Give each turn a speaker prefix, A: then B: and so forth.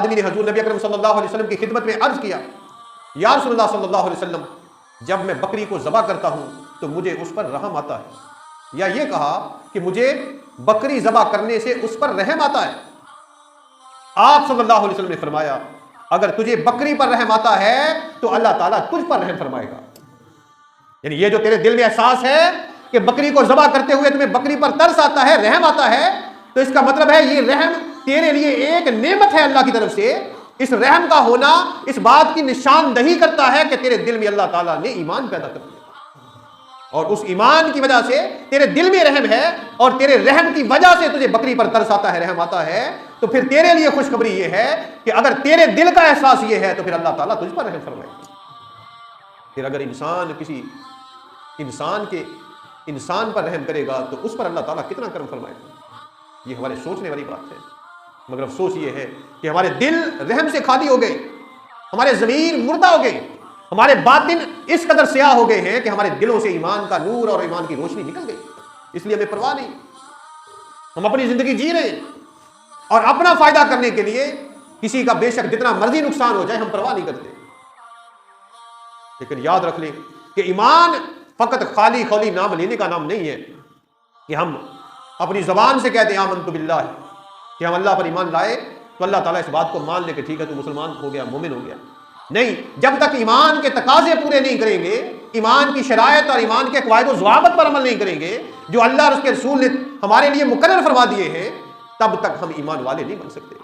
A: آدمی نے حضور نبی اکرم صلی اللہ علیہ وسلم کی خدمت میں عرض کیا، یا رسول اللہ صلی اللہ علیہ وسلم، جب میں بکری کو ذبح کرتا ہوں تو مجھے اس پر رحم آتا ہے، یا یہ کہا کہ مجھے بکری ذبح کرنے سے اس پر رحم آتا ہے۔ آپ صلی اللہ علیہ وسلم نے فرمایا، اگر تجھے بکری پر رحم آتا ہے تو اللہ تعالیٰ تجھ پر رحم فرمائے گا۔ یعنی یہ جو تیرے دل میں احساس ہے کہ بکری کو ذبح کرتے ہوئے تمہیں بکری پر ترس آتا ہے، رحم آتا ہے، تو اس کا مطلب ہے یہ رحم تیرے لیے ایک نعمت ہے اللہ کی طرف سے۔ اس رحم کا ہونا اس بات کی نشاندہی کرتا ہے کہ تیرے دل میں اللہ تعالیٰ نے ایمان پیدا کر دیا، اور اس ایمان کی وجہ سے تیرے دل میں رحم ہے، اور تیرے رحم کی وجہ سے تجھے بکری پر ترس آتا ہے، رحم آتا ہے۔ تو پھر تیرے لیے خوشخبری یہ ہے کہ اگر تیرے دل کا احساس یہ ہے تو پھر اللہ تعالیٰ تجھ پر رحم فرمائے گا۔ پھر اگر انسان کسی انسان پر رحم کرے گا تو اس پر اللہ تعالیٰ کتنا کرم فرمائے گا۔ یہ ہمارے سوچنے والی بات ہے، مگر افسوس یہ ہے کہ ہمارے دل رحم سے خالی ہو گئے، ہمارے ضمیر مردہ ہو گئے، ہمارے باطن اس قدر سیاہ ہو گئے ہیں کہ ہمارے دلوں سے ایمان کا نور اور ایمان کی روشنی نکل گئی۔ اس لیے ہمیں پرواہ نہیں، ہم اپنی زندگی جی رہے ہیں اور اپنا فائدہ کرنے کے لیے کسی کا بے شک جتنا مرضی نقصان ہو جائے ہم پرواہ نہیں کرتے۔ لیکن یاد رکھ لیں کہ ایمان فقط خالی خولی نام لینے کا نام نہیں ہے کہ ہم اپنی زبان سے کہتے ہیں آمنت باللہ، کہ ہم اللہ پر ایمان لائے تو اللہ تعالیٰ اس بات کو مان لے کہ ٹھیک ہے تو مسلمان ہو گیا، مومن ہو گیا۔ نہیں، جب تک ایمان کے تقاضے پورے نہیں کریں گے، ایمان کی شرائط اور ایمان کے قواعد و ضوابط پر عمل نہیں کریں گے جو اللہ اور اس کے رسول نے ہمارے لیے مقرر فرما دیے ہیں، تب تک ہم ایمان والے نہیں بن سکتے۔